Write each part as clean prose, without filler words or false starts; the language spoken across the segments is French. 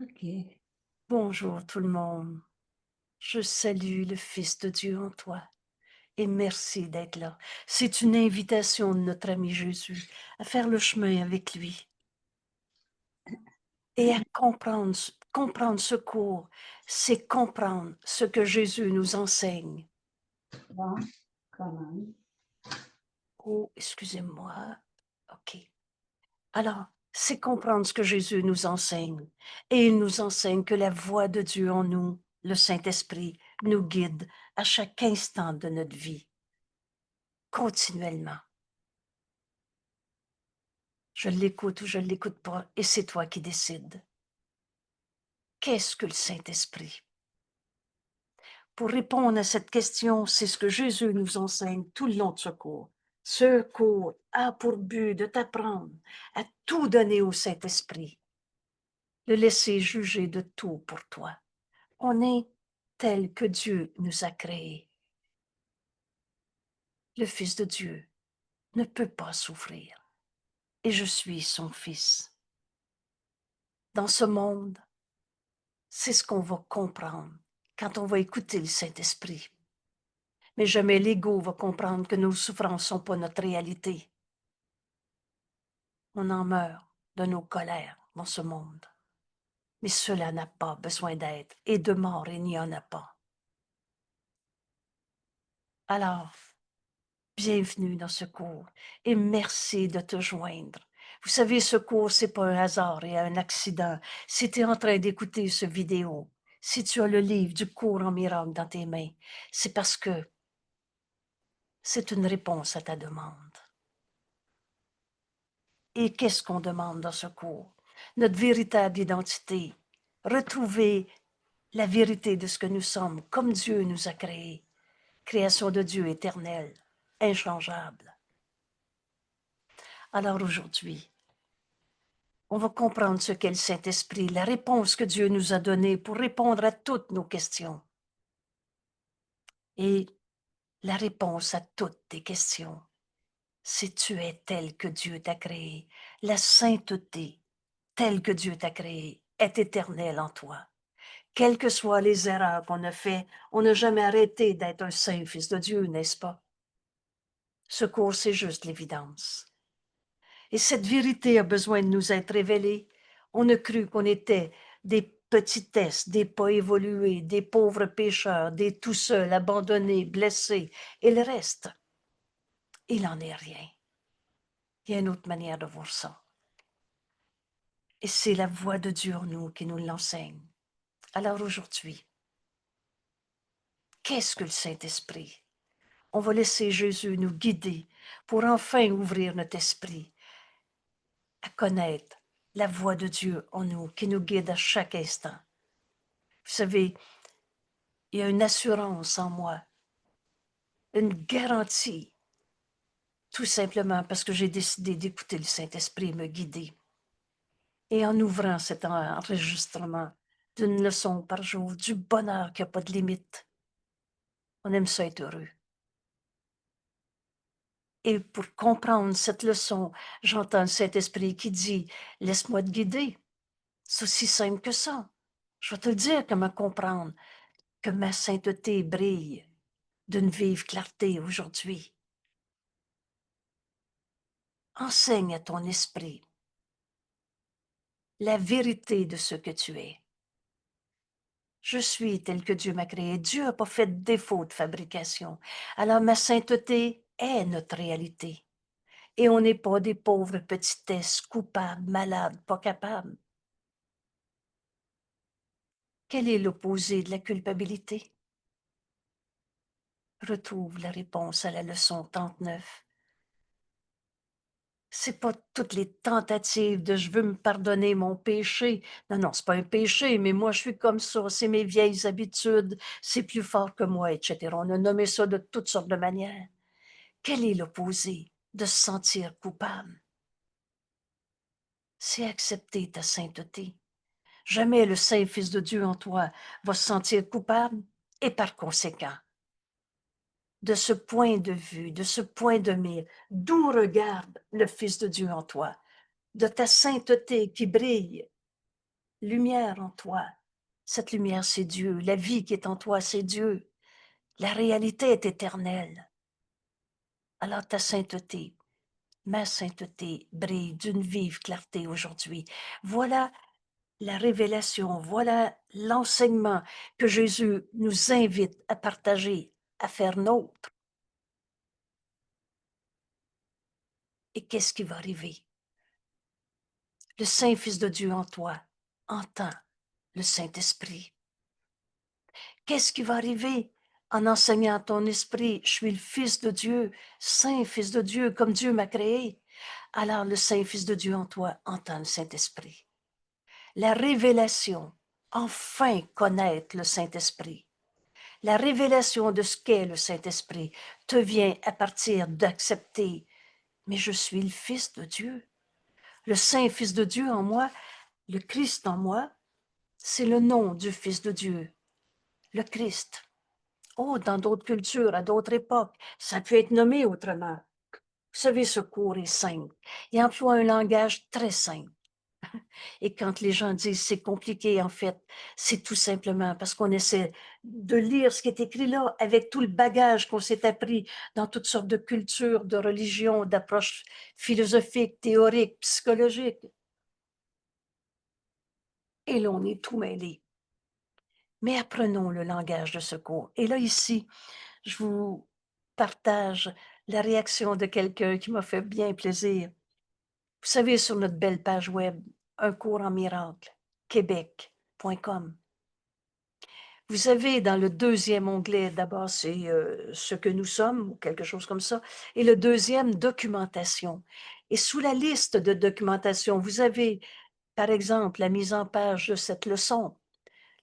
OK. Bonjour tout le monde. Je salue le Fils de Dieu en toi et merci d'être là. C'est une invitation de notre ami Jésus à faire le chemin avec lui et à comprendre ce cours, c'est comprendre ce que Jésus nous enseigne. Bon, comment? Oh, excusez-moi. OK. Alors, c'est comprendre ce que Jésus nous enseigne. Et il nous enseigne que la voix de Dieu en nous, le Saint-Esprit, nous guide à chaque instant de notre vie, continuellement. Je l'écoute ou je ne l'écoute pas, et c'est toi qui décides. Qu'est-ce que le Saint-Esprit? Pour répondre à cette question, c'est ce que Jésus nous enseigne tout le long de ce cours. Ce cours a pour but de t'apprendre à tout donner au Saint-Esprit, le laisser juger de tout pour toi. On est tel que Dieu nous a créés. Le Fils de Dieu ne peut pas souffrir. Et je suis son Fils. Dans ce monde, c'est ce qu'on va comprendre quand on va écouter le Saint-Esprit. Mais jamais l'ego va comprendre que nos souffrances ne sont pas notre réalité. On en meurt de nos colères dans ce monde. Mais cela n'a pas besoin d'être. Et de mort, il n'y en a pas. Alors, bienvenue dans ce cours et merci de te joindre. Vous savez, ce cours, c'est pas un hasard et un accident. Si tu es en train d'écouter ce vidéo, si tu as le livre du cours en miracle dans tes mains, c'est parce que c'est une réponse à ta demande. Et qu'est-ce qu'on demande dans ce cours? Notre véritable identité. Retrouver la vérité de ce que nous sommes, comme Dieu nous a créés. Création de Dieu éternelle, inchangeable. Alors aujourd'hui, on va comprendre ce qu'est le Saint-Esprit, la réponse que Dieu nous a donnée pour répondre à toutes nos questions. Et la réponse à toutes tes questions, c'est tu es tel que Dieu t'a créé. La sainteté, telle que Dieu t'a créé, est éternelle en toi. Quelles que soient les erreurs qu'on a faites, on n'a jamais arrêté d'être un saint fils de Dieu, n'est-ce pas? Ce cours, c'est juste l'évidence. Et cette vérité a besoin de nous être révélée. On a cru qu'on était des petitesses, des pas évolués, des pauvres pécheurs, des tout seuls, abandonnés, blessés, et le reste. Il n'en est rien. Il y a une autre manière de voir ça. Et c'est la voix de Dieu en nous qui nous l'enseigne. Alors aujourd'hui, qu'est-ce que le Saint-Esprit? On va laisser Jésus nous guider pour enfin ouvrir notre esprit à connaître la voix de Dieu en nous qui nous guide à chaque instant. Vous savez, il y a une assurance en moi, une garantie, tout simplement parce que j'ai décidé d'écouter le Saint-Esprit me guider. Et en ouvrant cet enregistrement d'une leçon par jour, du bonheur qui n'a pas de limite, on aime ça être heureux. Et pour comprendre cette leçon, j'entends le Saint-Esprit qui dit, laisse-moi te guider. C'est aussi simple que ça. Je vais te le dire comment comprendre que ma sainteté brille d'une vive clarté aujourd'hui. Enseigne à ton esprit la vérité de ce que tu es. Je suis tel que Dieu m'a créé. Dieu n'a pas fait de défaut de fabrication. Alors ma sainteté est notre réalité. Et on n'est pas des pauvres petitesses, coupables, malades, pas capables. Quel est l'opposé de la culpabilité? Retrouve la réponse à la leçon 39. C'est pas toutes les tentatives de je veux me pardonner mon péché. Non, non, c'est pas un péché, mais moi je suis comme ça, c'est mes vieilles habitudes, c'est plus fort que moi, etc. On a nommé ça de toutes sortes de manières. Quel est l'opposé de se sentir coupable? C'est accepter ta sainteté. Jamais le saint Fils de Dieu en toi va se sentir coupable et par conséquent, de ce point de vue, de ce point de mire, d'où regarde le Fils de Dieu en toi, de ta sainteté qui brille. lumière en toi. Cette lumière, c'est Dieu. La vie qui est en toi, c'est Dieu. La réalité est éternelle. Alors ta sainteté, ma sainteté brille d'une vive clarté aujourd'hui. Voilà la révélation, voilà l'enseignement que Jésus nous invite à partager, à faire nôtre. Et qu'est-ce qui va arriver? Le Saint-Fils de Dieu en toi entend le Saint-Esprit. Qu'est-ce qui va arriver en enseignant à ton esprit, je suis le Fils de Dieu, Saint-Fils de Dieu, comme Dieu m'a créé? Alors le Saint-Fils de Dieu en toi entend le Saint-Esprit. La révélation, enfin connaître le Saint-Esprit. La révélation de ce qu'est le Saint-Esprit te vient à partir d'accepter, mais je suis le Fils de Dieu. Le Saint-Fils de Dieu en moi, le Christ en moi, c'est le nom du Fils de Dieu, le Christ. Oh, dans d'autres cultures, à d'autres époques, ça peut être nommé autrement. Vous savez, ce cours est simple. Il emploie un langage très simple. Et quand les gens disent c'est compliqué, en fait, c'est tout simplement parce qu'on essaie de lire ce qui est écrit là avec tout le bagage qu'on s'est appris dans toutes sortes de cultures, de religions, d'approches philosophiques, théoriques, psychologiques. Et là, on est tout mêlé. Mais apprenons le langage de ce cours. Et là, ici, je vous partage la réaction de quelqu'un qui m'a fait bien plaisir. Vous savez, sur notre belle page web, un cours en miracle, québec.com. Vous avez dans le deuxième onglet, d'abord, c'est ce que nous sommes, ou quelque chose comme ça, et le deuxième, documentation. Et sous la liste de documentation, vous avez, par exemple, la mise en page de cette leçon,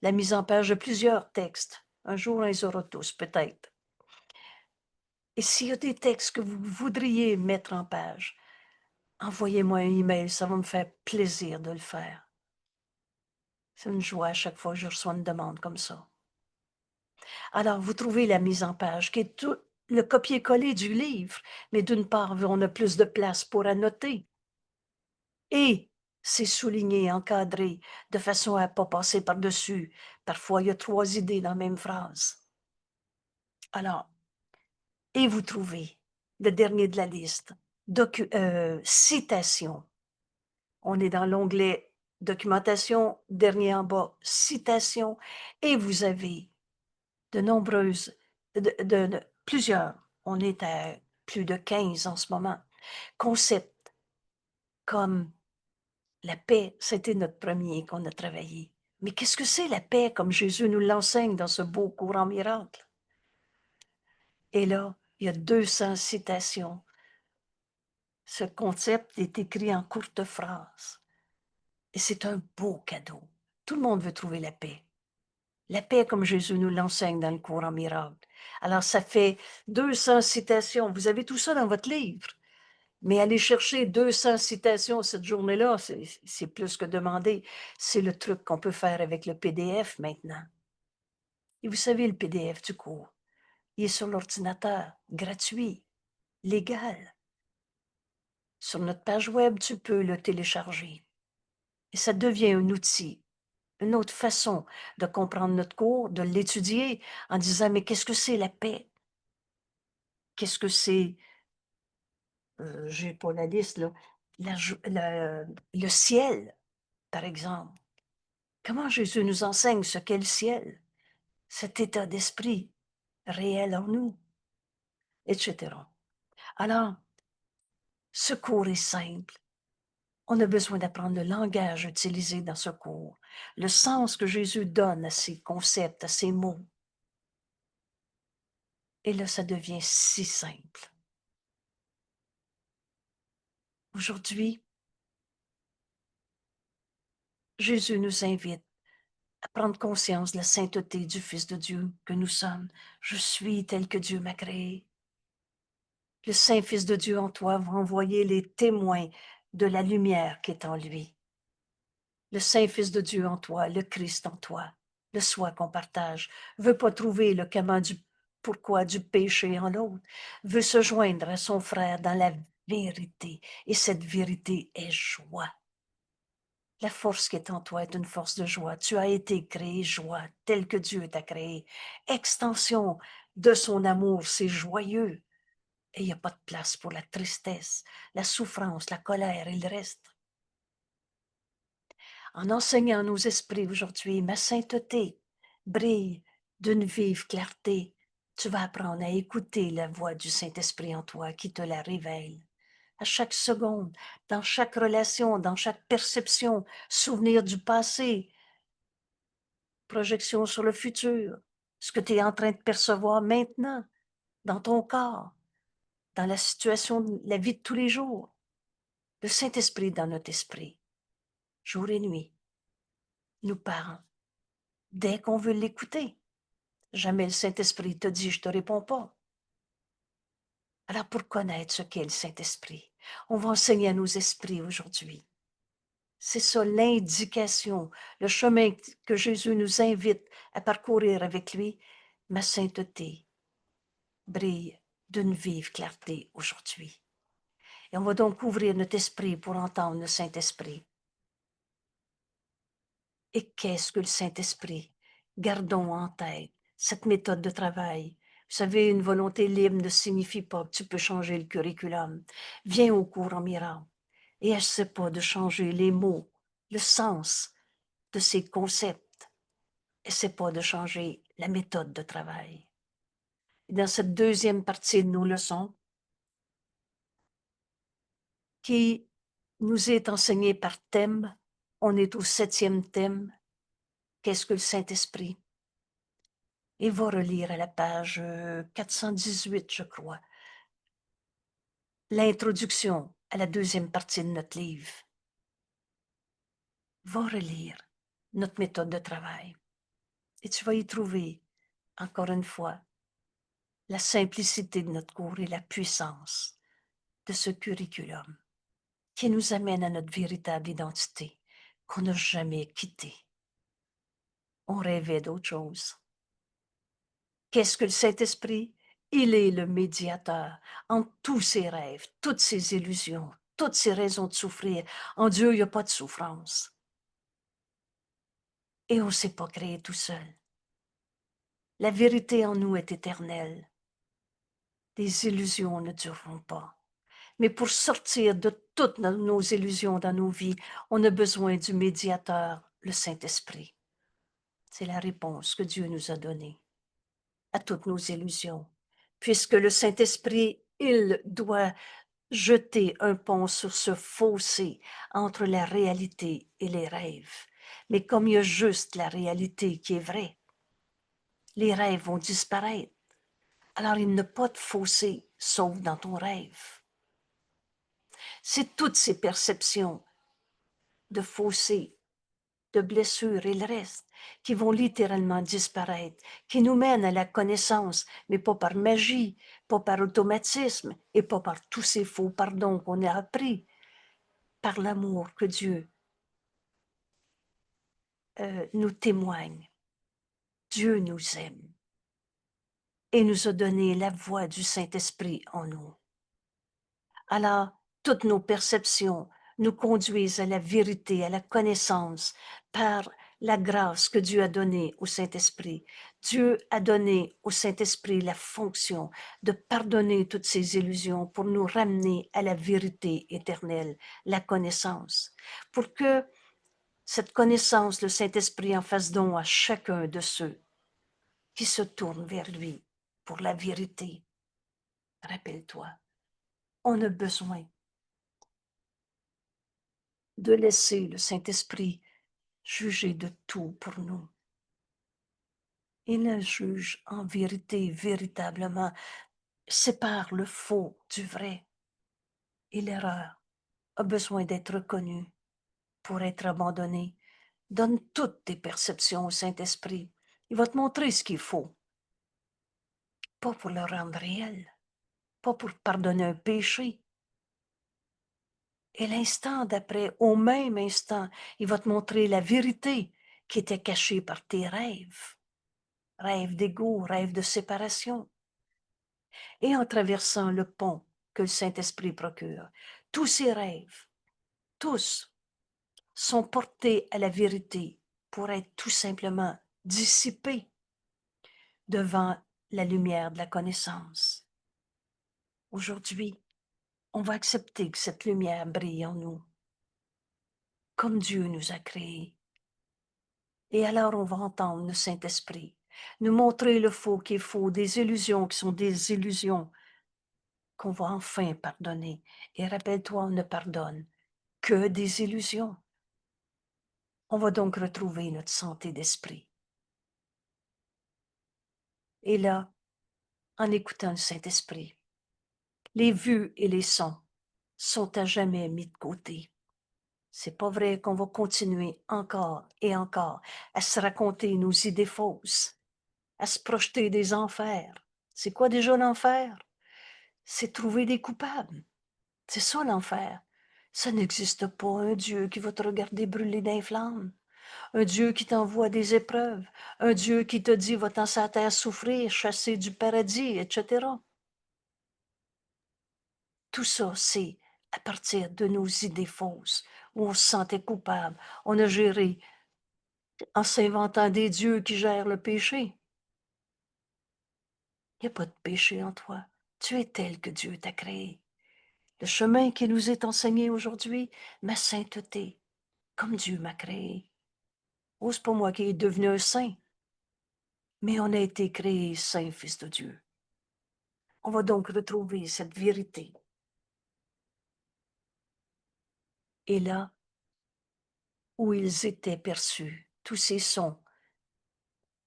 la mise en page de plusieurs textes. Un jour, on les aura tous, peut-être. Et s'il y a des textes que vous voudriez mettre en page, envoyez-moi un email, ça va me faire plaisir de le faire. C'est une joie à chaque fois que je reçois une demande comme ça. Alors, vous trouvez la mise en page, qui est tout le copier-coller du livre, mais d'une part, on a plus de place pour annoter. Et c'est souligné, encadré, de façon à ne pas passer par-dessus. Parfois, il y a 3 idées dans la même phrase. Alors, et vous trouvez le dernier de la liste, citation. On est dans l'onglet documentation, dernier en bas, citation, et vous avez de nombreuses, plusieurs, on est à plus de 15 en ce moment, concepts comme la paix, c'était notre premier qu'on a travaillé. Mais qu'est-ce que c'est la paix comme Jésus nous l'enseigne dans ce beau cours en miracle? Et là, il y a 200 citations. Ce concept est écrit en courte phrase. Et c'est un beau cadeau. Tout le monde veut trouver la paix. La paix comme Jésus nous l'enseigne dans le cours en miracle. Alors, ça fait 200 citations. Vous avez tout ça dans votre livre. Mais aller chercher 200 citations cette journée-là, c'est plus que demander. C'est le truc qu'on peut faire avec le PDF maintenant. Et vous savez, le PDF du cours, il est sur l'ordinateur, gratuit, légal. Sur notre page web, tu peux le télécharger. Et ça devient un outil, une autre façon de comprendre notre cours, de l'étudier en disant, mais qu'est-ce que c'est la paix? Qu'est-ce que c'est, j'ai pas la liste, là, le ciel, par exemple. Comment Jésus nous enseigne ce qu'est le ciel, cet état d'esprit réel en nous, etc. Alors, ce cours est simple. On a besoin d'apprendre le langage utilisé dans ce cours, le sens que Jésus donne à ces concepts, à ces mots. Et là, ça devient si simple. Aujourd'hui, Jésus nous invite à prendre conscience de la sainteté du Fils de Dieu que nous sommes. Je suis tel que Dieu m'a créé. Le Saint-Fils de Dieu en toi va envoyer les témoins de la lumière qui est en lui. Le Saint-Fils de Dieu en toi, le Christ en toi, le soi qu'on partage, veut pas trouver le comment du pourquoi du péché en l'autre, veut se joindre à son frère dans la vérité. Et cette vérité est joie. La force qui est en toi est une force de joie. Tu as été créé joie, telle que Dieu t'a créé. Extension de son amour, c'est joyeux. Et il n'y a pas de place pour la tristesse, la souffrance, la colère et le reste. En enseignant nos esprits aujourd'hui, ma sainteté brille d'une vive clarté. Tu vas apprendre à écouter la voix du Saint-Esprit en toi qui te la révèle. À chaque seconde, dans chaque relation, dans chaque perception, souvenir du passé, projection sur le futur, ce que tu es en train de percevoir maintenant, dans ton corps, dans la situation de la vie de tous les jours. Le Saint-Esprit dans notre esprit, jour et nuit, nous parle dès qu'on veut l'écouter. Jamais le Saint-Esprit te dit « je te réponds pas ». Alors pour connaître ce qu'est le Saint-Esprit, on va enseigner à nos esprits aujourd'hui. C'est ça l'indication, le chemin que Jésus nous invite à parcourir avec lui. Ma sainteté brille d'une vive clarté aujourd'hui. Et on va donc ouvrir notre esprit pour entendre le Saint-Esprit. Et qu'est-ce que le Saint-Esprit? Gardons en tête cette méthode de travail. Vous savez, une volonté libre ne signifie pas que tu peux changer le curriculum. Viens au cours en miracle et essaie pas de changer les mots, le sens de ces concepts. Essaie pas de changer la méthode de travail. Et dans cette deuxième partie de nos leçons, qui nous est enseignée par thème, on est au 7e thème. Qu'est-ce que le Saint-Esprit? Et va relire à la page 418, je crois, l'introduction à la deuxième partie de notre livre. Va relire notre méthode de travail et tu vas y trouver, encore une fois, la simplicité de notre cours et la puissance de ce curriculum qui nous amène à notre véritable identité qu'on n'a jamais quittée. On rêvait d'autre chose. Qu'est-ce que le Saint-Esprit? Il est le médiateur entre tous ses rêves, toutes ses illusions, toutes ses raisons de souffrir. En Dieu, il n'y a pas de souffrance. Et on ne s'est pas créé tout seul. La vérité en nous est éternelle. Les illusions ne dureront pas. Mais pour sortir de toutes nos illusions dans nos vies, on a besoin du médiateur, le Saint-Esprit. C'est la réponse que Dieu nous a donnée à toutes nos illusions. Puisque le Saint-Esprit, il doit jeter un pont sur ce fossé entre la réalité et les rêves. Mais comme il y a juste la réalité qui est vraie, les rêves vont disparaître. Alors il n'y a pas de fossé, sauf dans ton rêve. C'est toutes ces perceptions de fossé, de blessures et le reste qui vont littéralement disparaître, qui nous mènent à la connaissance, mais pas par magie, pas par automatisme et pas par tous ces faux pardons qu'on a appris, par l'amour que Dieu nous témoigne. Dieu nous aime et nous a donné la voix du Saint-Esprit en nous. Alors, toutes nos perceptions nous conduisent à la vérité, à la connaissance, par la grâce que Dieu a donnée au Saint-Esprit. Dieu a donné au Saint-Esprit la fonction de pardonner toutes ces illusions pour nous ramener à la vérité éternelle, la connaissance. Pour que cette connaissance, le Saint-Esprit en fasse don à chacun de ceux qui se tournent vers lui pour la vérité. Rappelle-toi, on a besoin de laisser le Saint-Esprit juger de tout pour nous. Il juge en vérité, véritablement, sépare le faux du vrai. Et l'erreur a besoin d'être reconnue pour être abandonnée. Donne toutes tes perceptions au Saint-Esprit. Il va te montrer ce qu'il faut. Pas pour le rendre réel, pas pour pardonner un péché. Et l'instant d'après, au même instant, il va te montrer la vérité qui était cachée par tes rêves. Rêve d'ego, rêve de séparation. Et en traversant le pont que le Saint-Esprit procure, tous ces rêves, tous, sont portés à la vérité pour être tout simplement dissipés devant la lumière de la connaissance. Aujourd'hui, on va accepter que cette lumière brille en nous, comme Dieu nous a créés. Et alors on va entendre le Saint-Esprit nous montrer le faux qui est faux, des illusions qui sont des illusions, qu'on va enfin pardonner. Et rappelle-toi, on ne pardonne que des illusions. On va donc retrouver notre santé d'esprit. Et là, en écoutant le Saint-Esprit, les vues et les sons sont à jamais mis de côté. C'est pas vrai qu'on va continuer encore et encore à se raconter nos idées fausses, à se projeter des enfers. C'est quoi déjà l'enfer? C'est trouver des coupables. C'est ça l'enfer. Ça n'existe pas un Dieu qui va te regarder brûler dans les flammes, un Dieu qui t'envoie des épreuves, un Dieu qui te dit va-t'en sur la terre souffrir, chasser du paradis, etc. Tout ça, c'est à partir de nos idées fausses, où on se sentait coupable. On a géré en s'inventant des dieux qui gèrent le péché. Il n'y a pas de péché en toi. Tu es tel que Dieu t'a créé. Le chemin qui nous est enseigné aujourd'hui, ma sainteté, comme Dieu m'a créé. Oh, c'est pas moi qui est devenu un saint, mais on a été créé saint fils de Dieu. On va donc retrouver cette vérité. Et là où ils étaient perçus, tous ces sons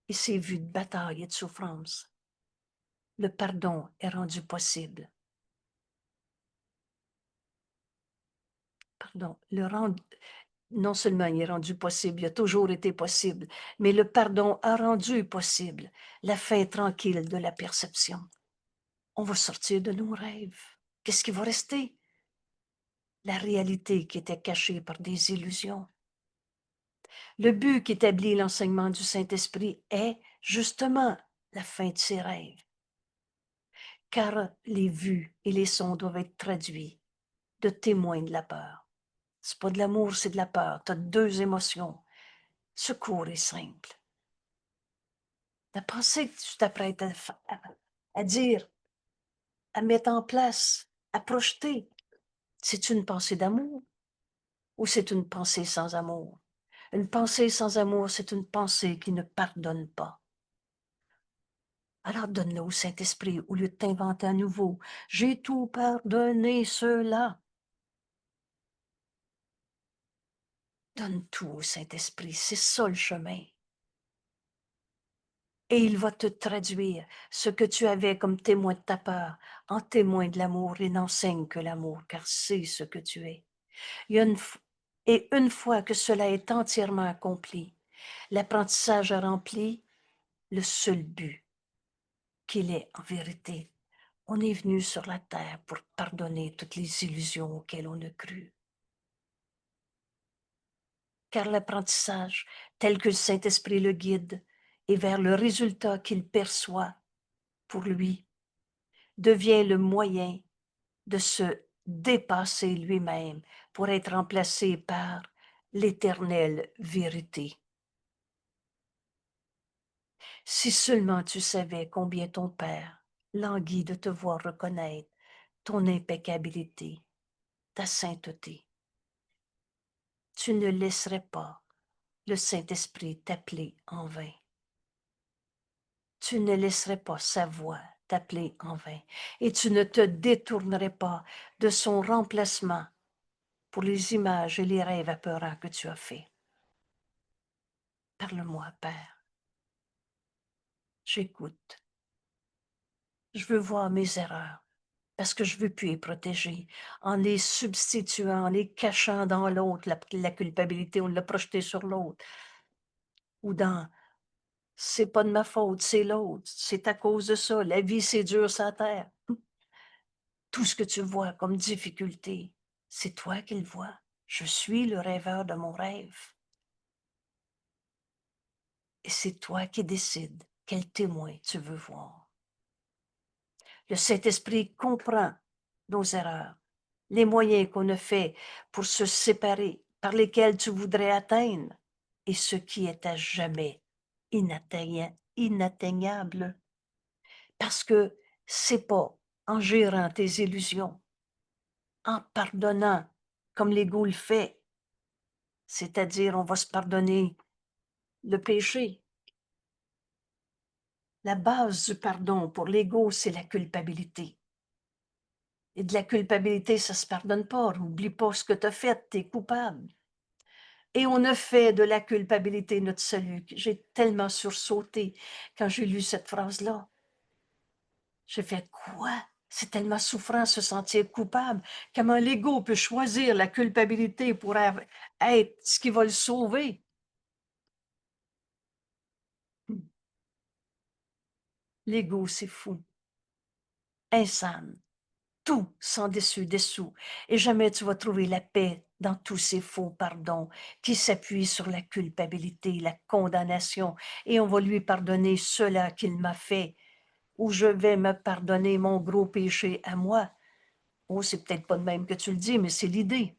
et ces vues de bataille et de souffrance, le pardon est rendu possible. Pardon, non seulement il est rendu possible, il a toujours été possible, mais le pardon a rendu possible la fin tranquille de la perception. On va sortir de nos rêves. Qu'est-ce qui va rester? La réalité qui était cachée par des illusions. Le but qu'établit l'enseignement du Saint-Esprit est justement la fin de ces rêves. Car les vues et les sons doivent être traduits de témoins de la peur. C'est pas de l'amour, c'est de la peur. Tu as deux émotions. Secours est simple. La pensée que tu t'apprêtes à dire, à mettre en place, à projeter, c'est une pensée d'amour ou c'est une pensée sans amour? Une pensée sans amour, c'est une pensée qui ne pardonne pas. Alors donne-le au Saint-Esprit au lieu de t'inventer à nouveau. J'ai tout pardonné cela. Donne tout au Saint-Esprit, c'est ça le chemin. Et il va te traduire ce que tu avais comme témoin de ta peur en témoin de l'amour. Il n'enseigne que l'amour, car c'est ce que tu es. Et une fois que cela est entièrement accompli, l'apprentissage a rempli le seul but qu'il est en vérité. On est venu sur la terre pour pardonner toutes les illusions auxquelles on a cru. Car l'apprentissage, tel que le Saint-Esprit le guide, et vers le résultat qu'il perçoit pour lui, devient le moyen de se dépasser lui-même pour être remplacé par l'éternelle vérité. Si seulement tu savais combien ton Père languit de te voir reconnaître ton impeccabilité, ta sainteté, tu ne laisserais pas le Saint-Esprit t'appeler en vain. Tu ne laisserais pas sa voix t'appeler en vain et tu ne te détournerais pas de son remplacement pour les images et les rêves apeurants que tu as faits. Parle-moi, Père. J'écoute. Je veux voir mes erreurs parce que je veux plus les protéger en les substituant, en les cachant dans l'autre, la culpabilité, on l'a projetée sur l'autre. Ou dans c'est pas de ma faute, c'est l'autre, c'est à cause de ça, la vie c'est dur sur la terre. Tout ce que tu vois comme difficulté, c'est toi qui le vois. Je suis le rêveur de mon rêve. Et c'est toi qui décides quel témoin tu veux voir. Le Saint-Esprit comprend nos erreurs, les moyens qu'on a fait pour se séparer par lesquels tu voudrais atteindre et ce qui est à jamais inatteignable. Parce que c'est pas en gérant tes illusions, en pardonnant comme l'ego le fait, c'est-à-dire on va se pardonner le péché. La base du pardon pour l'ego, c'est la culpabilité. Et de la culpabilité, ça se pardonne pas. Oublie pas ce que tu as fait, tu es coupable. Et on a fait de la culpabilité notre salut. J'ai tellement sursauté quand j'ai lu cette phrase-là. J'ai fait quoi? C'est tellement souffrant se sentir coupable. Comment l'ego peut choisir la culpabilité pour être ce qui va le sauver? L'ego, c'est fou, insane. Tout sans dessous, et jamais tu vas trouver la paix dans tous ces faux pardons qui s'appuient sur la culpabilité, la condamnation, et on va lui pardonner cela qu'il m'a fait, ou je vais me pardonner mon gros péché à moi. Oh, c'est peut-être pas de même que tu le dis, mais c'est l'idée.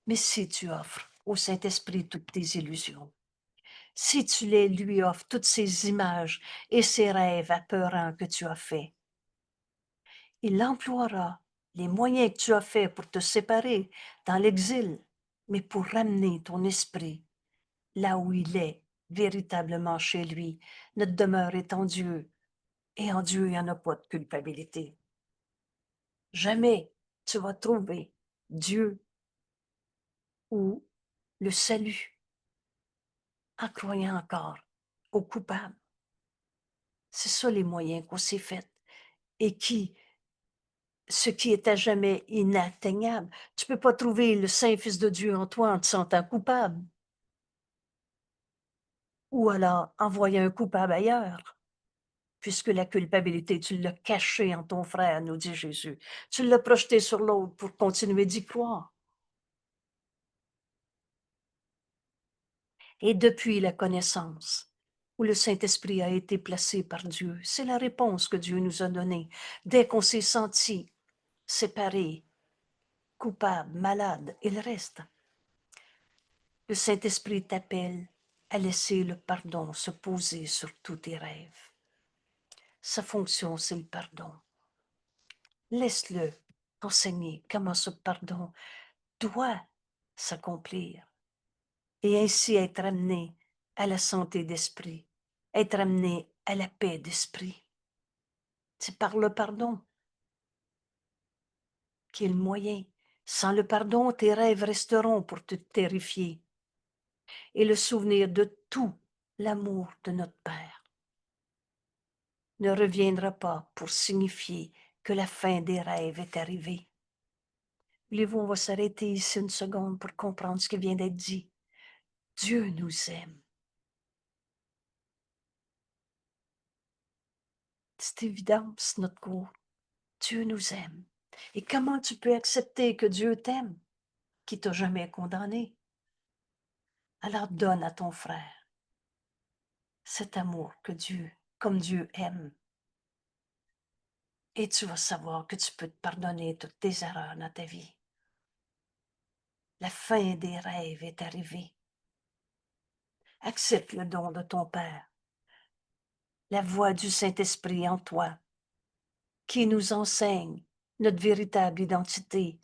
Mais si tu offres au Saint-Esprit toutes tes illusions, si tu lui offres toutes ces images et ces rêves apeurants que tu as faits, il emploiera les moyens que tu as faits pour te séparer dans l'exil, mais pour ramener ton esprit là où il est, véritablement chez lui. Notre demeure est en Dieu, et en Dieu, il n'y en a pas de culpabilité. Jamais tu vas trouver Dieu ou le salut en croyant encore au coupable. C'est ça les moyens qu'on s'est faits. Et ce qui est à jamais inatteignable. Tu peux pas trouver le Saint-Fils de Dieu en toi en te sentant coupable. Ou alors envoyer un coupable ailleurs, puisque la culpabilité, tu l'as cachée en ton frère, nous dit Jésus. Tu l'as projeté sur l'autre pour continuer d'y croire. Et depuis la connaissance, où le Saint-Esprit a été placé par Dieu, c'est la réponse que Dieu nous a donnée. Dès qu'on s'est senti séparé, coupable, malade, il reste. Le Saint-Esprit t'appelle à laisser le pardon se poser sur tous tes rêves. Sa fonction, c'est le pardon. Laisse-le enseigner comment ce pardon doit s'accomplir et ainsi être amené à la santé d'esprit, être amené à la paix d'esprit. C'est par le pardon qui est le moyen. Sans le pardon, tes rêves resteront pour te terrifier et le souvenir de tout l'amour de notre Père ne reviendra pas pour signifier que la fin des rêves est arrivée. Voulez-vous, on va s'arrêter ici une seconde pour comprendre ce qui vient d'être dit. Dieu nous aime. C'est évident, c'est notre cours. Dieu nous aime. Et comment tu peux accepter que Dieu t'aime, qui t'a jamais condamné? Alors donne à ton frère cet amour que Dieu, comme Dieu aime. Et tu vas savoir que tu peux te pardonner toutes tes erreurs dans ta vie. La fin des rêves est arrivée. Accepte le don de ton Père, la voix du Saint-Esprit en toi, qui nous enseigne notre véritable identité,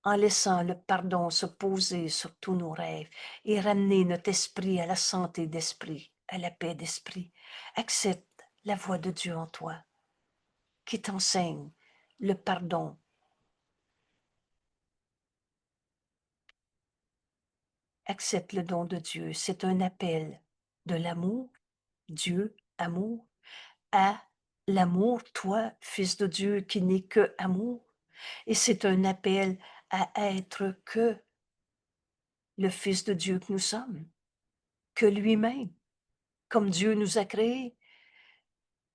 en laissant le pardon se poser sur tous nos rêves et ramener notre esprit à la santé d'esprit, à la paix d'esprit. Accepte la voix de Dieu en toi, qui t'enseigne le pardon. Accepte le don de Dieu. C'est un appel de l'amour, Dieu, amour, à l'amour, toi, Fils de Dieu, qui n'est que amour. Et c'est un appel à être que le Fils de Dieu que nous sommes, que lui-même, comme Dieu nous a créés.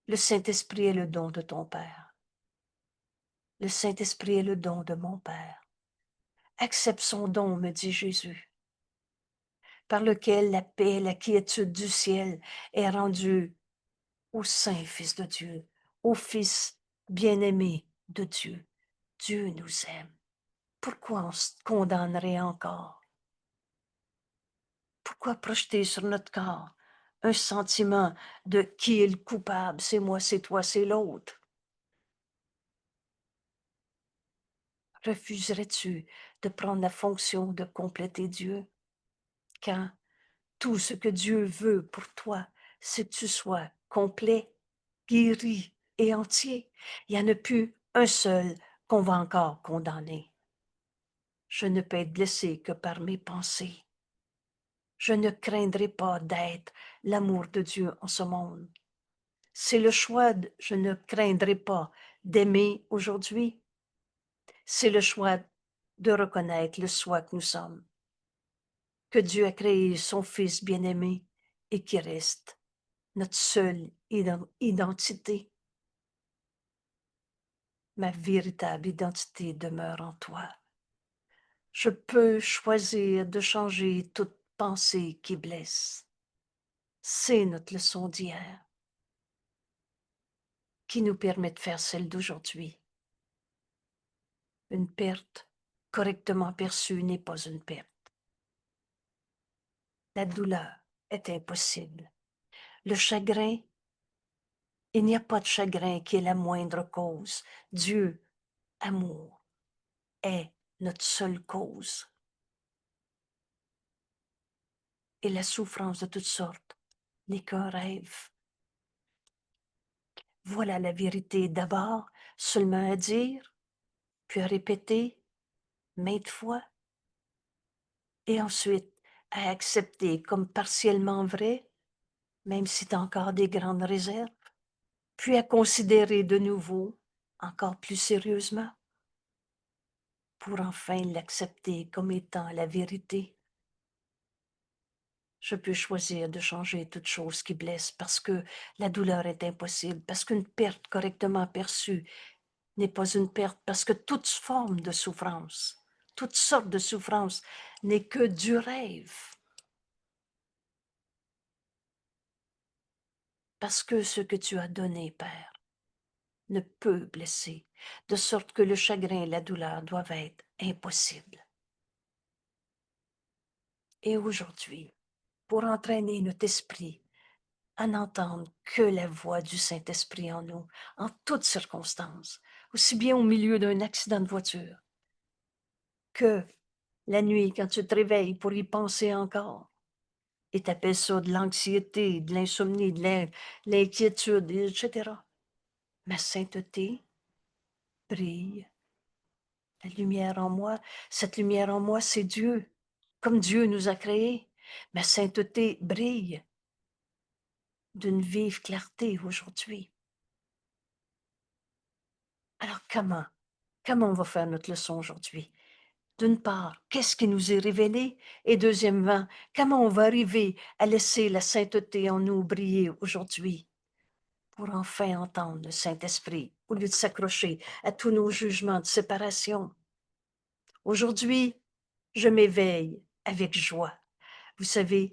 Le Saint-Esprit est le don de ton Père. Le Saint-Esprit est le don de mon Père. Accepte son don, me dit Jésus, par lequel la paix, la quiétude du ciel est rendue au Saint-Fils de Dieu, au Fils bien-aimé de Dieu. Dieu nous aime. Pourquoi on se condamnerait encore? Pourquoi projeter sur notre corps un sentiment de qui est le coupable? C'est moi, c'est toi, c'est l'autre. Refuserais-tu de prendre la fonction de compléter Dieu quand tout ce que Dieu veut pour toi, c'est que tu sois complet, guéri et entier? Il n'y en a plus un seul qu'on va encore condamner. Je ne peux être blessé que par mes pensées. Je ne craindrai pas d'être l'amour de Dieu en ce monde. C'est le choix, je ne craindrai pas d'aimer aujourd'hui. C'est le choix de reconnaître le soi que nous sommes, que Dieu a créé son Fils bien-aimé et qui reste notre seule identité. Ma véritable identité demeure en toi. Je peux choisir de changer toute pensée qui blesse. C'est notre leçon d'hier qui nous permet de faire celle d'aujourd'hui. Une perte correctement perçue n'est pas une perte. La douleur est impossible. Le chagrin, il n'y a pas de chagrin qui est la moindre cause. Dieu, amour, est notre seule cause. Et la souffrance de toutes sortes n'est qu'un rêve. Voilà la vérité d'abord, seulement à dire, puis à répéter maintes fois, et ensuite à accepter comme partiellement vrai, même si tu as encore des grandes réserves, puis à considérer de nouveau, encore plus sérieusement, pour enfin l'accepter comme étant la vérité. Je peux choisir de changer toute chose qui blesse parce que la douleur est impossible, parce qu'une perte correctement perçue n'est pas une perte, parce que toute forme de souffrance, toute sorte de souffrance n'est que du rêve. Parce que ce que tu as donné, Père, ne peut blesser, de sorte que le chagrin et la douleur doivent être impossibles. Et aujourd'hui, pour entraîner notre esprit à n'entendre que la voix du Saint-Esprit en nous, en toutes circonstances, aussi bien au milieu d'un accident de voiture que la nuit quand tu te réveilles pour y penser encore. Et t'appelles ça de l'anxiété, de l'insomnie, de l'inquiétude, etc. Ma sainteté brille. La lumière en moi, cette lumière en moi, c'est Dieu, comme Dieu nous a créés. Ma sainteté brille d'une vive clarté aujourd'hui. Alors comment on va faire notre leçon aujourd'hui? D'une part, qu'est-ce qui nous est révélé? Et deuxièmement, comment on va arriver à laisser la sainteté en nous briller aujourd'hui pour enfin entendre le Saint-Esprit au lieu de s'accrocher à tous nos jugements de séparation? Aujourd'hui, je m'éveille avec joie. Vous savez,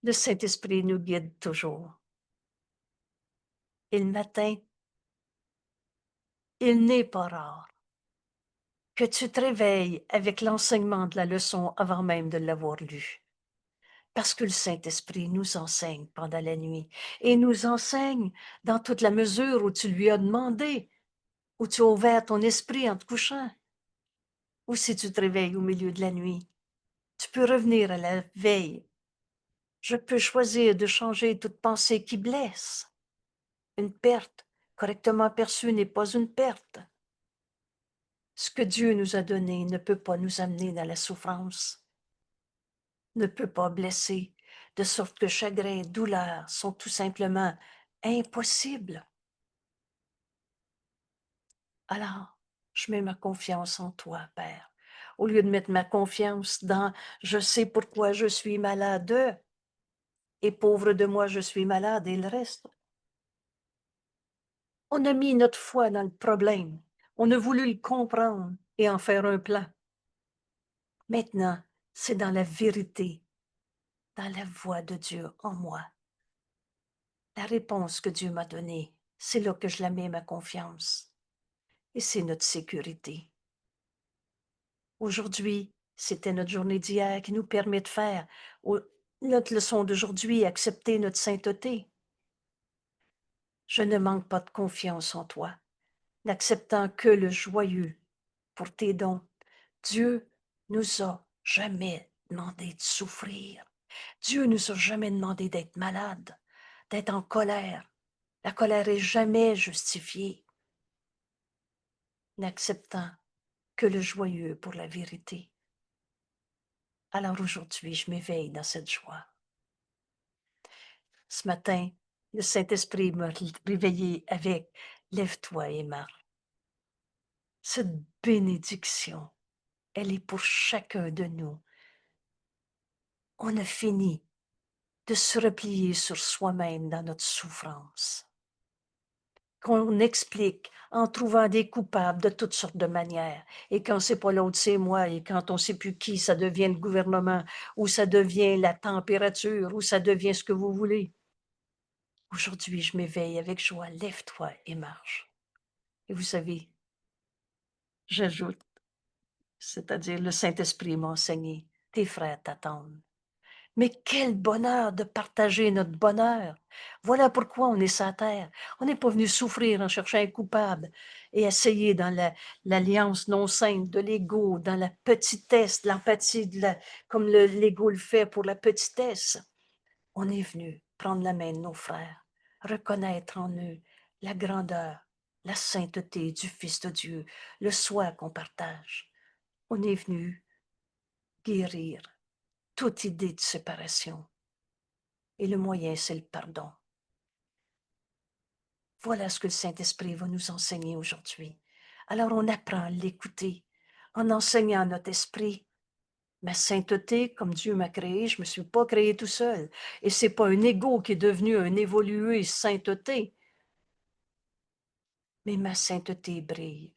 le Saint-Esprit nous guide toujours. Et le matin, il n'est pas rare que tu te réveilles avec l'enseignement de la leçon avant même de l'avoir lue. Parce que le Saint-Esprit nous enseigne pendant la nuit et nous enseigne dans toute la mesure où tu lui as demandé, où tu as ouvert ton esprit en te couchant, ou si tu te réveilles au milieu de la nuit. Tu peux revenir à la veille. Je peux choisir de changer toute pensée qui blesse. Une perte correctement perçue n'est pas une perte. Ce que Dieu nous a donné ne peut pas nous amener dans la souffrance, ne peut pas blesser, de sorte que chagrin et douleur sont tout simplement impossibles. Alors, je mets ma confiance en toi, Père, au lieu de mettre ma confiance dans je sais pourquoi je suis malade et pauvre de moi je suis malade et le reste. On a mis notre foi dans le problème. On a voulu le comprendre et en faire un plan. Maintenant, c'est dans la vérité, dans la voix de Dieu en moi. La réponse que Dieu m'a donnée, c'est là que je la mets ma confiance. et c'est notre sécurité. Aujourd'hui, c'était notre journée d'hier qui nous permet de faire notre leçon d'aujourd'hui, accepter notre sainteté. Je ne manque pas de confiance en toi, n'acceptant que le joyeux pour tes dons. Dieu nous a jamais demandé de souffrir. Dieu nous a jamais demandé d'être malade, d'être en colère. La colère est jamais justifiée, n'acceptant que le joyeux pour la vérité. Alors aujourd'hui, je m'éveille dans cette joie. Ce matin, le Saint-Esprit m'a réveillé avec Lève-toi et marche. Cette bénédiction, elle est pour chacun de nous. On a fini de se replier sur soi-même dans notre souffrance. Qu'on explique en trouvant des coupables de toutes sortes de manières. Et quand c'est pas l'autre, c'est moi. Et quand on sait plus qui, ça devient le gouvernement, ou ça devient la température, ou ça devient ce que vous voulez. Aujourd'hui, je m'éveille avec joie. Lève-toi et marche. Et vous savez, j'ajoute, c'est-à-dire le Saint-Esprit m'a enseigné, tes frères t'attendent. Mais quel bonheur de partager notre bonheur. Voilà pourquoi on est sur la terre. On n'est pas venu souffrir en cherchant un coupable et essayer dans l'alliance non sainte de l'ego, dans la petitesse, l'empathie, comme l'ego le fait pour la petitesse. On est venu prendre la main de nos frères, reconnaître en eux la grandeur, la sainteté du Fils de Dieu, le soi qu'on partage. On est venu guérir toute idée de séparation. Et le moyen, c'est le pardon. Voilà ce que le Saint-Esprit va nous enseigner aujourd'hui. Alors on apprend à l'écouter en enseignant à notre esprit. Ma sainteté, comme Dieu m'a créé, je ne me suis pas créé tout seul. Et ce n'est pas un ego qui est devenu un évolué sainteté. Mais ma sainteté brille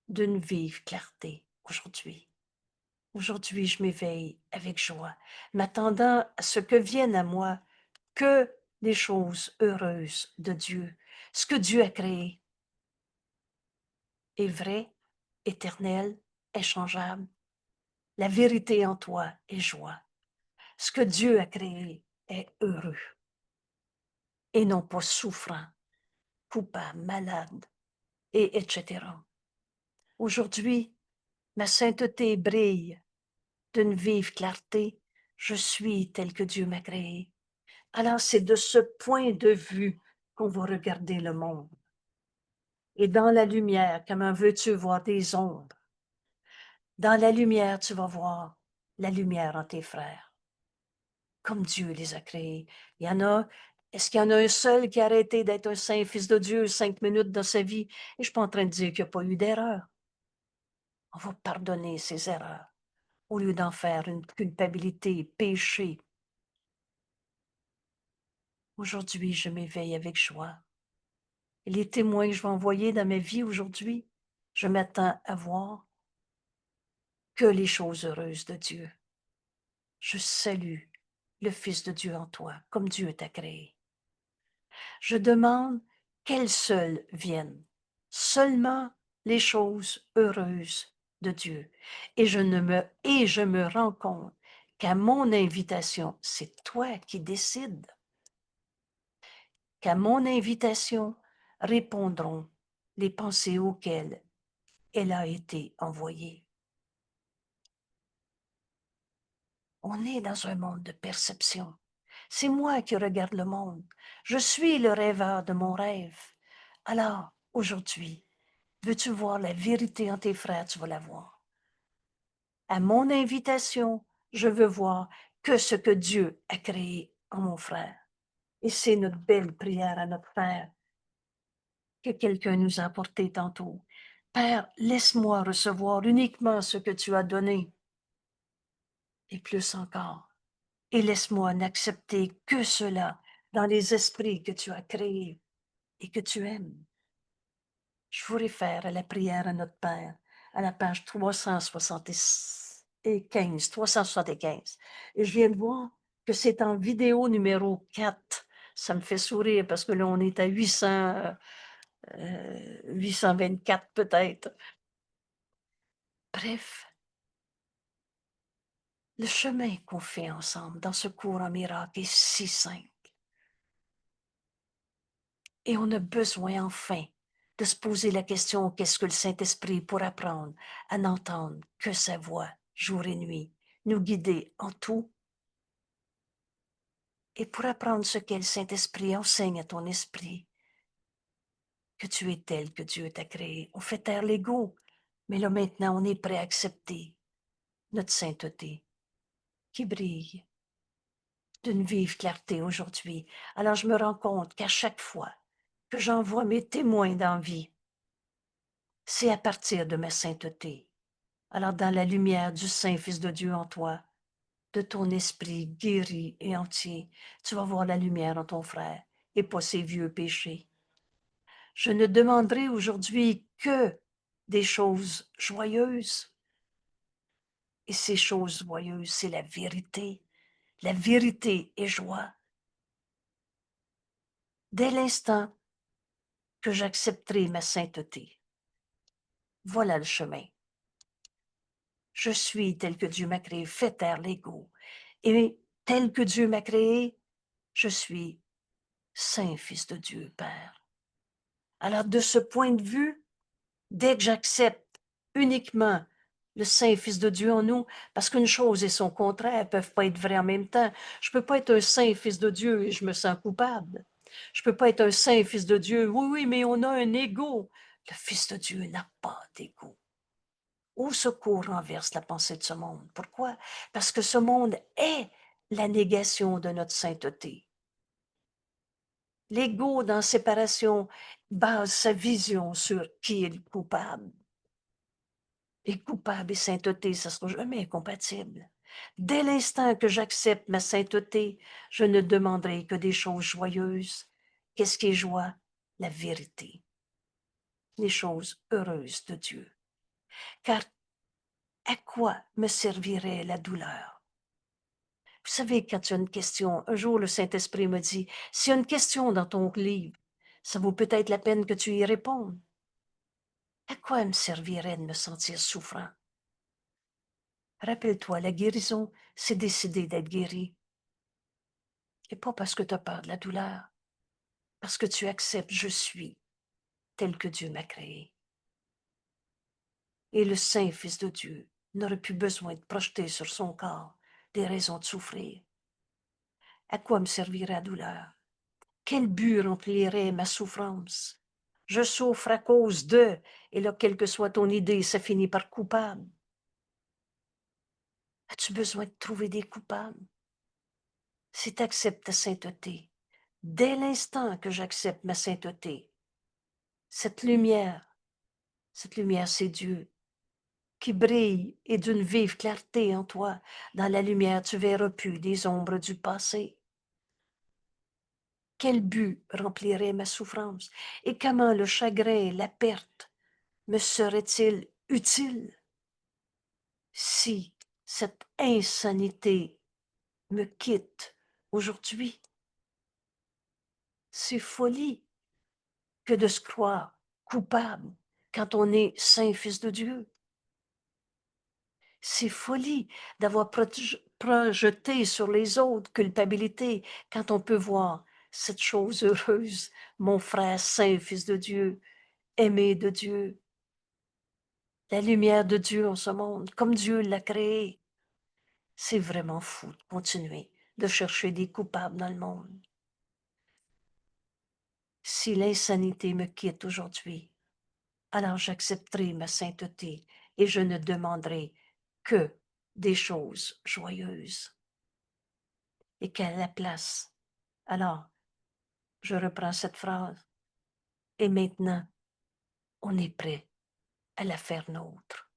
d'une vive clarté aujourd'hui. Aujourd'hui, je m'éveille avec joie, m'attendant à ce que viennent à moi que les choses heureuses de Dieu, ce que Dieu a créé est vrai, éternel, inchangeable. La vérité en toi est joie. Ce que Dieu a créé est heureux et non pas souffrant, coupable, malade, et etc. Aujourd'hui, ma sainteté brille d'une vive clarté. Je suis tel que Dieu m'a créé. Alors c'est de ce point de vue qu'on va regarder le monde. Et dans la lumière, comment veux-tu voir des ombres? Dans la lumière, tu vas voir la lumière en tes frères, comme Dieu les a créés. Il y en a, est-ce qu'il y en a un seul qui a arrêté d'être un saint fils de Dieu 5 minutes dans sa vie? Et je ne suis pas en train de dire qu'il n'y a pas eu d'erreur. On va pardonner ses erreurs au lieu d'en faire une culpabilité, péché. Aujourd'hui, je m'éveille avec joie. Et les témoins que je vais envoyer dans ma vie aujourd'hui, je m'attends à voir que les choses heureuses de Dieu. Je salue le Fils de Dieu en toi, comme Dieu t'a créé. Je demande qu'elles seules viennent, seulement les choses heureuses de Dieu. Et je me rends compte qu'à mon invitation, c'est toi qui décides. Qu'à mon invitation répondront les pensées auxquelles elle a été envoyée. On est dans un monde de perception. C'est moi qui regarde le monde. Je suis le rêveur de mon rêve. Alors, aujourd'hui, veux-tu voir la vérité en tes frères? Tu vas la voir. À mon invitation, je veux voir que ce que Dieu a créé en mon frère. Et c'est notre belle prière à notre Père que quelqu'un nous a apporté tantôt. Père, laisse-moi recevoir uniquement ce que tu as donné, et plus encore. Et laisse-moi n'accepter que cela dans les esprits que tu as créés et que tu aimes. Je vous réfère à la prière à notre Père, à la page 375. Et je viens de voir que c'est en vidéo numéro 4. Ça me fait sourire parce que là, on est à 800 824 peut-être. Bref, le chemin qu'on fait ensemble dans ce cours en miracle est si simple. Et on a besoin enfin de se poser la question, qu'est-ce que le Saint-Esprit pour apprendre à n'entendre que sa voix, jour et nuit, nous guider en tout. Et pour apprendre ce qu'est le Saint-Esprit, enseigne à ton esprit que tu es tel que Dieu t'a créé. On fait taire l'ego, mais là maintenant on est prêt à accepter notre sainteté qui brille d'une vive clarté aujourd'hui. Alors je me rends compte qu'à chaque fois que j'envoie mes témoins d'envie, c'est à partir de ma sainteté. Alors dans la lumière du Saint-Fils de Dieu en toi, de ton esprit guéri et entier, tu vas voir la lumière en ton frère et pas ses vieux péchés. Je ne demanderai aujourd'hui que des choses joyeuses. Et ces choses joyeuses, c'est la vérité. La vérité est joie. Dès l'instant que j'accepterai ma sainteté, voilà le chemin. Je suis tel que Dieu m'a créé, fais taire l'ego. Et tel que Dieu m'a créé, je suis Saint Fils de Dieu, Père. Alors, de ce point de vue, dès que j'accepte uniquement le Saint Fils de Dieu en nous, parce qu'une chose et son contraire ne peuvent pas être vraies en même temps. Je ne peux pas être un Saint Fils de Dieu et je me sens coupable. Je ne peux pas être un Saint Fils de Dieu. Oui, oui, mais on a un ego. Le Fils de Dieu n'a pas d'ego. Au secours renverse la pensée de ce monde. Pourquoi? Parce que ce monde est la négation de notre sainteté. L'ego dans séparation base sa vision sur qui est le coupable. Et coupable et sainteté, ça ne sera jamais incompatible. Dès l'instant que j'accepte ma sainteté, je ne demanderai que des choses joyeuses. Qu'est-ce qui est joie? La vérité. Les choses heureuses de Dieu. Car à quoi me servirait la douleur? Vous savez, quand tu as une question, un jour le Saint-Esprit me dit, s'il y a une question dans ton livre, ça vaut peut-être la peine que tu y répondes. À quoi me servirait de me sentir souffrant? Rappelle-toi, la guérison, c'est décider d'être guéri. Et pas parce que tu as peur de la douleur, parce que tu acceptes, je suis tel que Dieu m'a créé. Et le Saint Fils de Dieu n'aurait plus besoin de projeter sur son corps des raisons de souffrir. À quoi me servirait la douleur? Quel but remplirait ma souffrance? Je souffre à cause de, et là, quelle que soit ton idée, ça finit par coupable. As-tu besoin de trouver des coupables? Si tu acceptes ta sainteté, dès l'instant que j'accepte ma sainteté, cette lumière, c'est Dieu qui brille et d'une vive clarté en toi. Dans la lumière, tu verras plus des ombres du passé. Quel but remplirait ma souffrance? Et comment le chagrin, la perte, me serait-il utile si cette insanité me quitte aujourd'hui? C'est folie que de se croire coupable quand on est saint fils de Dieu. C'est folie d'avoir projeté sur les autres culpabilité quand on peut voir cette chose heureuse, mon frère saint fils de Dieu, aimé de Dieu, la lumière de Dieu en ce monde, comme Dieu l'a créé. C'est vraiment fou de continuer de chercher des coupables dans le monde. Si l'insanité me quitte aujourd'hui, alors j'accepterai ma sainteté et je ne demanderai que des choses joyeuses. Et qu'à la place, alors, je reprends cette phrase, et maintenant, on est prêt à la faire nôtre.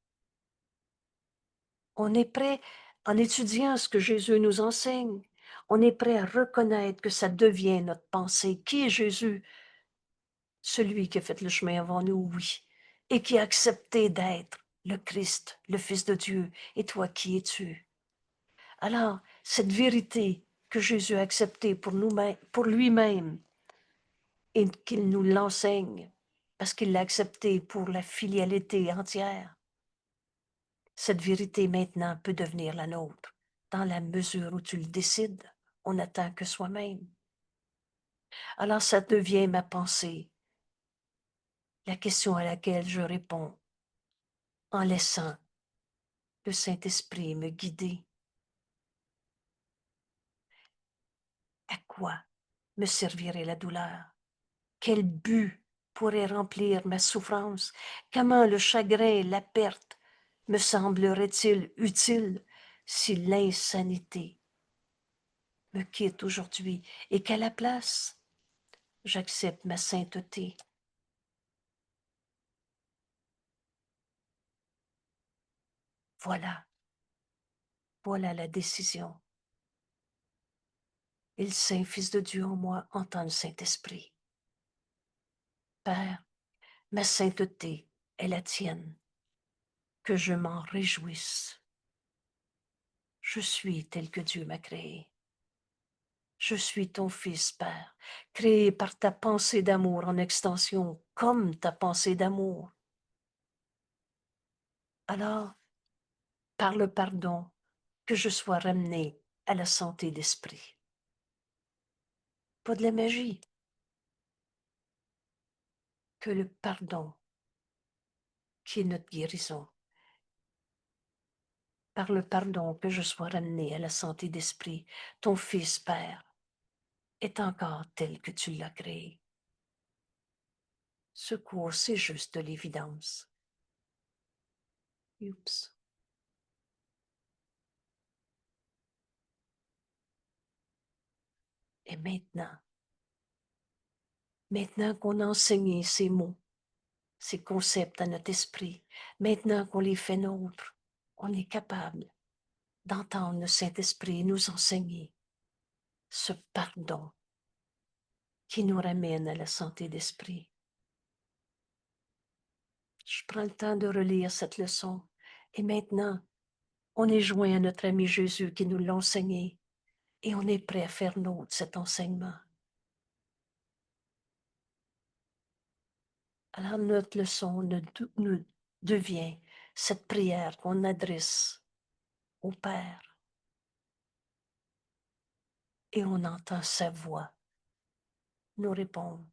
On est prêt, en étudiant ce que Jésus nous enseigne, on est prêt à reconnaître que ça devient notre pensée. Qui est Jésus? Celui qui a fait le chemin avant nous, oui, et qui a accepté d'être le Christ, le Fils de Dieu. Et toi, qui es-tu? Alors, cette vérité que Jésus a acceptée pour lui-même et qu'il nous l'enseigne, parce qu'il l'a accepté pour la filialité entière. Cette vérité maintenant peut devenir la nôtre, dans la mesure où tu le décides. On n'attend que soi-même. Alors ça devient ma pensée, la question à laquelle je réponds en laissant le Saint-Esprit me guider. À quoi me servirait la douleur? Quel but pourrait remplir ma souffrance? Comment le chagrin, la perte me semblerait-il utile si l'insanité me quitte aujourd'hui et qu'à la place, j'accepte ma sainteté? Voilà, voilà la décision. Et le Saint-Fils de Dieu en moi entend le Saint-Esprit. Père, ma sainteté est la tienne, que je m'en réjouisse. Je suis tel que Dieu m'a créé. Je suis ton fils, Père, créé par ta pensée d'amour en extension, comme ta pensée d'amour. Alors, par le pardon, que je sois ramené à la santé d'esprit. Pas de la magie, que le pardon, qui est notre guérison. Par le pardon, que je sois ramené à la santé d'esprit. Ton fils, Père, est encore tel que tu l'as créé. Secours, c'est juste de l'évidence. Oups. Et maintenant qu'on a enseigné ces mots, ces concepts à notre esprit, maintenant qu'on les fait nôtres, on est capable d'entendre le Saint-Esprit nous enseigner ce pardon qui nous ramène à la santé d'esprit. Je prends le temps de relire cette leçon et maintenant, on est joint à notre ami Jésus qui nous l'a enseigné et on est prêt à faire nôtre cet enseignement. Alors notre leçon nous devient cette prière qu'on adresse au Père et on entend sa voix nous répondre.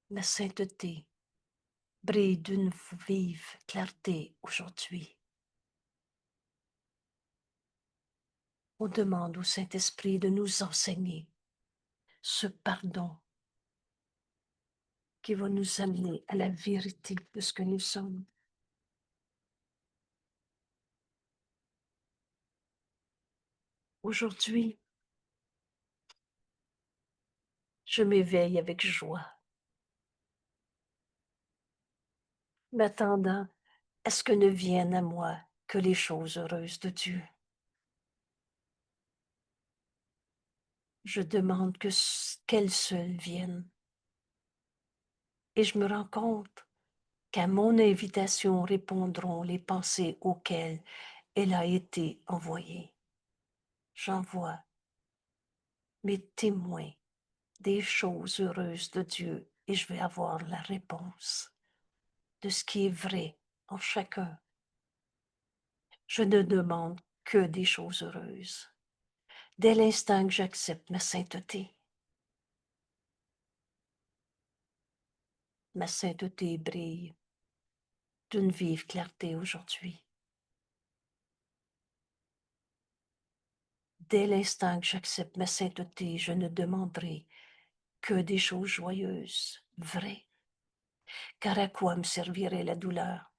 La sainteté brille d'une vive clarté aujourd'hui. On demande au Saint-Esprit de nous enseigner ce pardon qui va nous amener à la vérité de ce que nous sommes. Aujourd'hui, je m'éveille avec joie, m'attendant à ce que ne viennent à moi que les choses heureuses de Dieu. Je demande qu'elles seules viennent. Et je me rends compte qu'à mon invitation répondront les pensées auxquelles elle a été envoyée. J'envoie mes témoins des choses heureuses de Dieu et je vais avoir la réponse de ce qui est vrai en chacun. Je ne demande que des choses heureuses. Dès l'instant que j'accepte ma sainteté brille d'une vive clarté aujourd'hui. Dès l'instant que j'accepte ma sainteté, je ne demanderai que des choses joyeuses, vraies. Car à quoi me servirait la douleur?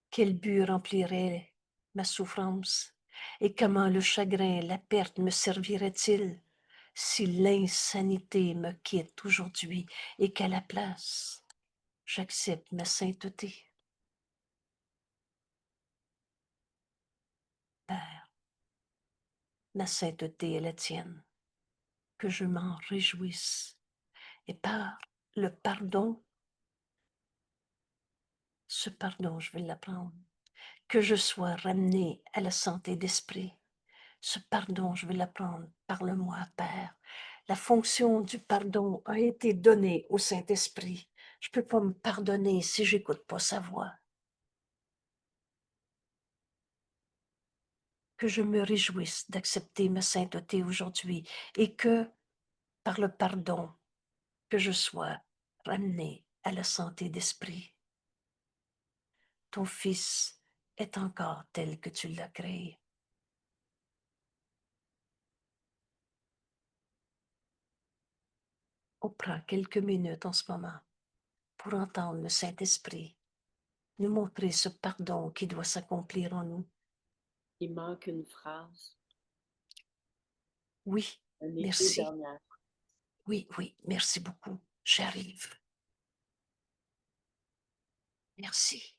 Quel but remplirait ma souffrance? Et comment le chagrin, la perte me servirait-il si l'insanité me quitte aujourd'hui et qu'à la place, j'accepte ma sainteté? Père, ma sainteté est la tienne, que je m'en réjouisse. Et par le pardon, ce pardon, je vais l'apprendre, que je sois ramené à la santé d'esprit. Ce pardon, je vais l'apprendre. Parle-moi, Père. La fonction du pardon a été donnée au Saint-Esprit. Je ne peux pas me pardonner si j'écoute pas sa voix. Que je me réjouisse d'accepter ma sainteté aujourd'hui et que, par le pardon, que je sois ramené à la santé d'esprit. Ton Fils est encore tel que tu l'as créé. On prend quelques minutes en ce moment pour entendre le Saint-Esprit nous montrer ce pardon qui doit s'accomplir en nous. Il manque une phrase. Oui, Les deux merci. dernières. Oui, oui, merci beaucoup. J'arrive. Merci.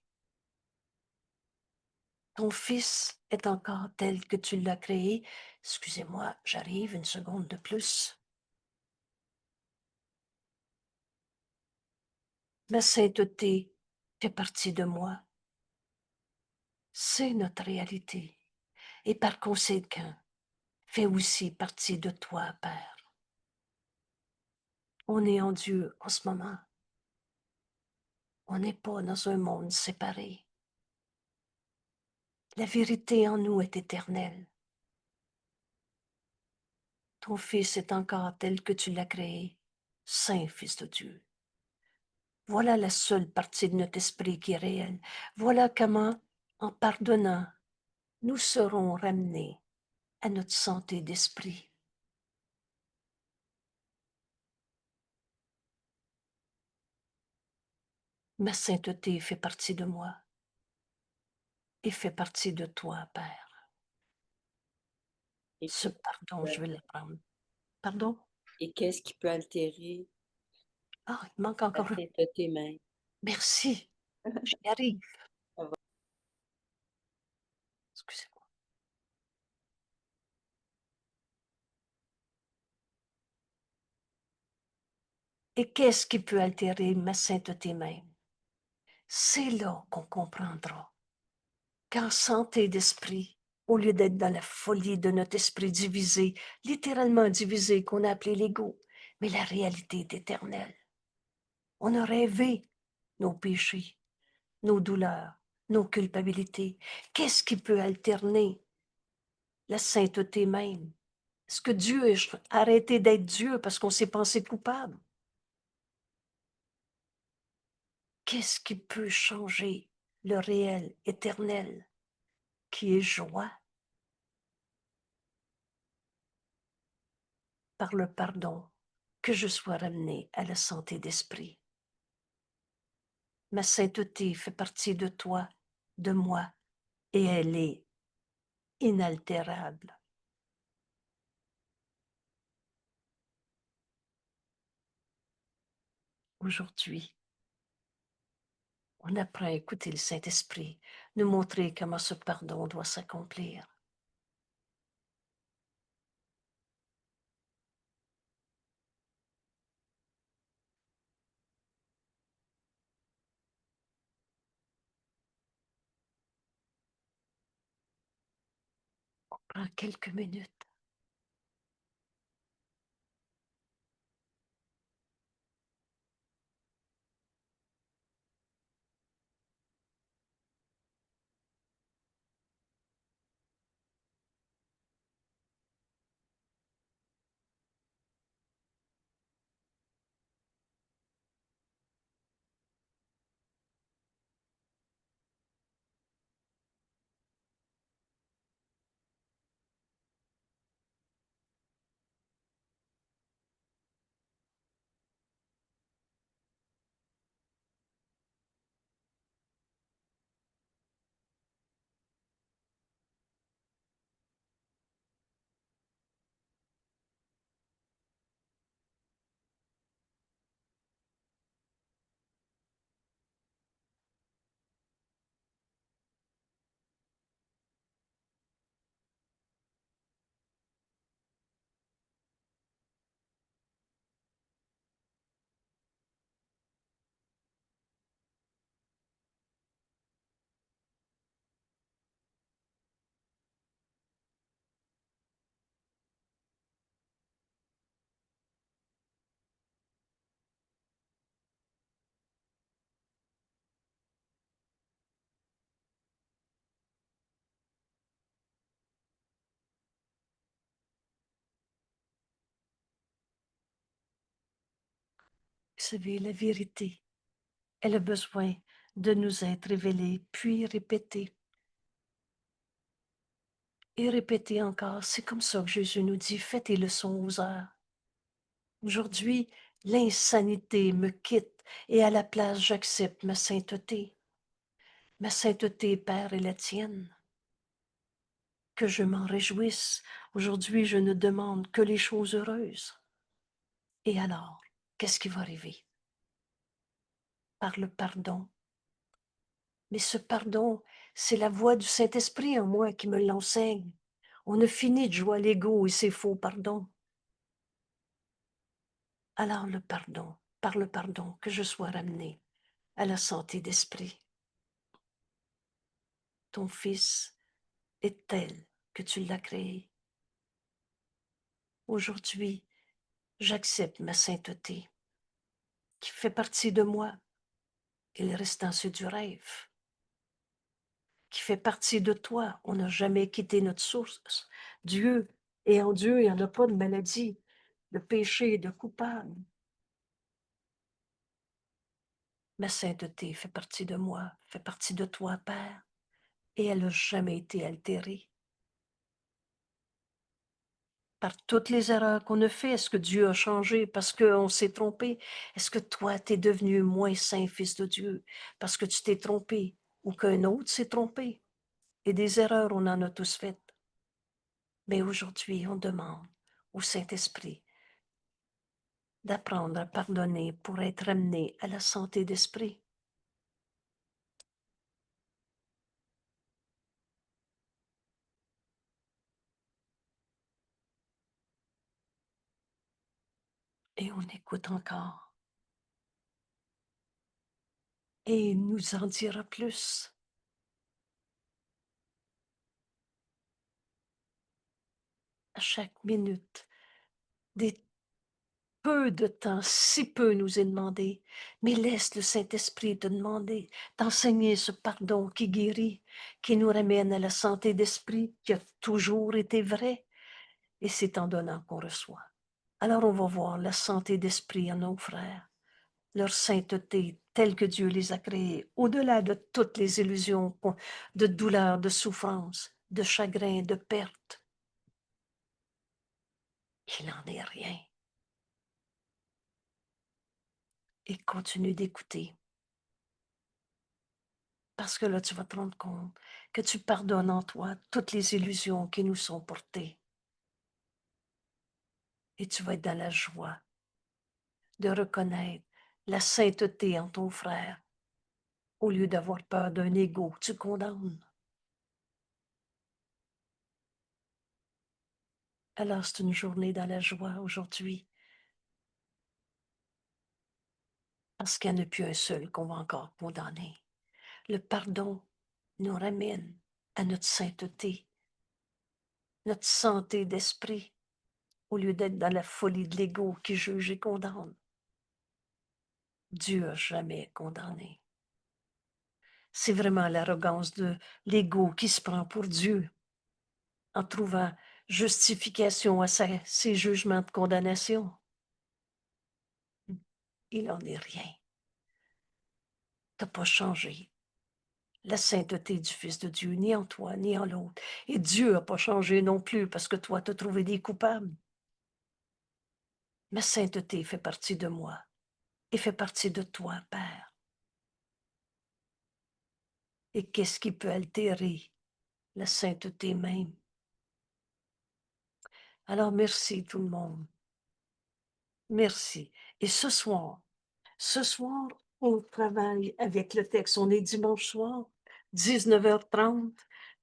Ton Fils est encore tel que tu l'as créé. Excusez-moi, j'arrive une seconde de plus. Ma sainteté fait partie de moi. C'est notre réalité. Et par conséquent, fait aussi partie de toi, Père. On est en Dieu en ce moment. On n'est pas dans un monde séparé. La vérité en nous est éternelle. Ton Fils est encore tel que tu l'as créé, Saint Fils de Dieu. Voilà la seule partie de notre esprit qui est réelle. Voilà comment, en pardonnant, nous serons ramenés à notre santé d'esprit. Ma sainteté fait partie de moi et fait partie de toi, Père. Et Ce pardon, je vais l'apprendre. Pardon? qu'est-ce qui peut altérer Ah, il manque la encore un. sainteté même? Merci, j'y arrive. Excusez-moi. Et qu'est-ce qui peut altérer ma sainteté même? C'est là qu'on comprendra qu'en santé d'esprit, au lieu d'être dans la folie de notre esprit divisé, littéralement divisé, qu'on a appelé l'ego, mais la réalité est éternelle. On a rêvé nos péchés, nos douleurs, nos culpabilités. Qu'est-ce qui peut alterner la sainteté même? Est-ce que Dieu a arrêté d'être Dieu parce qu'on s'est pensé coupable? Qu'est-ce qui peut changer le réel éternel qui est joie? Par le pardon, que je sois ramené à la santé d'esprit. Ma sainteté fait partie de toi, de moi, et elle est inaltérable. Aujourd'hui, on apprend à écouter le Saint-Esprit, nous montrer comment ce pardon doit s'accomplir. On prend quelques minutes. Vous savez, la vérité, elle a besoin de nous être révélée, puis répétée. Et répétée encore. C'est comme ça que Jésus nous dit, faites tes leçons aux heures. Aujourd'hui, l'insanité me quitte et à la place, j'accepte ma sainteté. Ma sainteté, Père, est la tienne. Que je m'en réjouisse. Aujourd'hui, je ne demande que les choses heureuses. Et alors, qu'est-ce qui va arriver? Par le pardon. Mais ce pardon, c'est la voix du Saint-Esprit en moi qui me l'enseigne. On a fini de jouer à l'ego et ses faux pardons. Alors par le pardon, que je sois ramené à la santé d'esprit. Ton Fils est tel que tu l'as créé. Aujourd'hui, j'accepte ma sainteté qui fait partie de moi et le restant c'est du rêve, qui fait partie de toi. On n'a jamais quitté notre source. Dieu, et en Dieu, il n'y en a pas de maladie, de péché, de coupable. Ma sainteté fait partie de moi, fait partie de toi, Père, et elle n'a jamais été altérée. Par toutes les erreurs qu'on a faites, est-ce que Dieu a changé parce qu'on s'est trompé? Est-ce que toi, tu es devenu moins saint, fils de Dieu, parce que tu t'es trompé ou qu'un autre s'est trompé? Et des erreurs, on en a tous faites. Mais aujourd'hui, on demande au Saint-Esprit d'apprendre à pardonner pour être amené à la santé d'esprit. Et on écoute encore. Et il nous en dira plus. À chaque minute, des peu de temps, si peu nous est demandé, mais laisse le Saint-Esprit te demander, t'enseigner ce pardon qui guérit, qui nous ramène à la santé d'esprit, qui a toujours été vrai, et c'est en donnant qu'on reçoit. Alors on va voir la santé d'esprit en nos frères, leur sainteté telle que Dieu les a créés, au-delà de toutes les illusions de douleur, de souffrance, de chagrin, de perte. Il n'en est rien. Et continue d'écouter. Parce que là, tu vas te rendre compte que tu pardonnes en toi toutes les illusions qui nous sont portées. Et tu vas être dans la joie de reconnaître la sainteté en ton frère, au lieu d'avoir peur d'un ego que tu condamnes. Alors, c'est une journée dans la joie aujourd'hui, parce qu'il n'y en a plus un seul qu'on va encore condamner. Le pardon nous ramène à notre sainteté, notre santé d'esprit, au lieu d'être dans la folie de l'ego qui juge et condamne. Dieu n'a jamais condamné. C'est vraiment l'arrogance de l'ego qui se prend pour Dieu en trouvant justification à ses jugements de condamnation. Il n'en est rien. Tu n'as pas changé la sainteté du Fils de Dieu, ni en toi, ni en l'autre. Et Dieu n'a pas changé non plus parce que toi, tu as trouvé des coupables. Ma sainteté fait partie de moi et fait partie de toi, Père. Et qu'est-ce qui peut altérer la sainteté même? Alors, merci tout le monde. Merci. Et ce soir, on travaille avec le texte. On est dimanche soir, 19h30.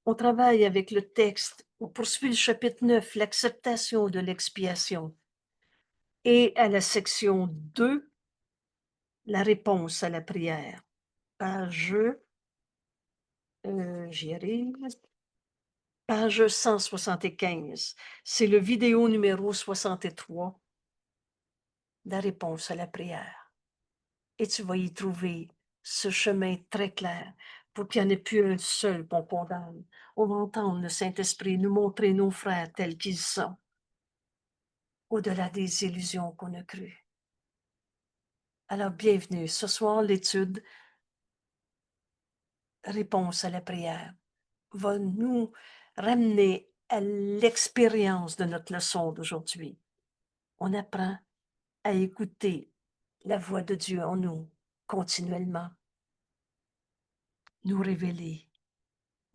On travaille avec le texte. On poursuit le chapitre 9, l'acceptation de l'expiation. Et à la section 2, la réponse à la prière. Page, j'y arrive, page 175. C'est le vidéo numéro 63, la réponse à la prière. Et tu vas y trouver ce chemin très clair pour qu'il n'y en ait plus un seul qu'on condamne. On va entendre le Saint-Esprit nous montrer nos frères tels qu'ils sont, au-delà des illusions qu'on a crues. Alors, bienvenue. Ce soir, l'étude Réponse à la prière va nous ramener à l'expérience de notre leçon d'aujourd'hui. On apprend à écouter la voix de Dieu en nous continuellement, nous révéler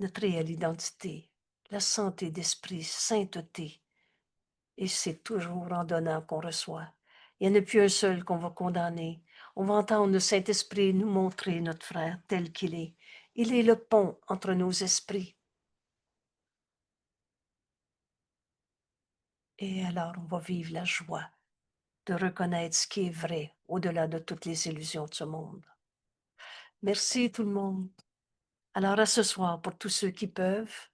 notre réelle identité, la santé d'esprit, sainteté. Et c'est toujours en donnant qu'on reçoit. Il n'y en a plus un seul qu'on va condamner. On va entendre le Saint-Esprit nous montrer notre frère tel qu'il est. Il est le pont entre nos esprits. Et alors, on va vivre la joie de reconnaître ce qui est vrai au-delà de toutes les illusions de ce monde. Merci tout le monde. Alors, à ce soir pour tous ceux qui peuvent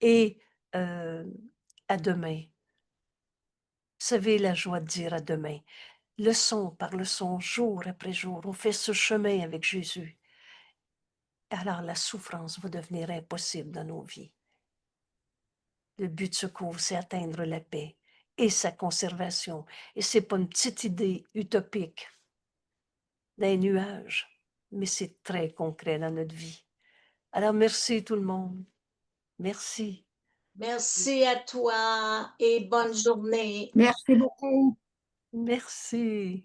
et à demain. Vous savez la joie de dire à demain. Leçon par leçon, jour après jour, on fait ce chemin avec Jésus. Alors la souffrance va devenir impossible dans nos vies. Le but de ce cours, c'est atteindre la paix et sa conservation. Et c'est pas une petite idée utopique d'un nuage, mais c'est très concret dans notre vie. Alors merci tout le monde. Merci. Merci à toi et bonne journée. Merci beaucoup. Merci.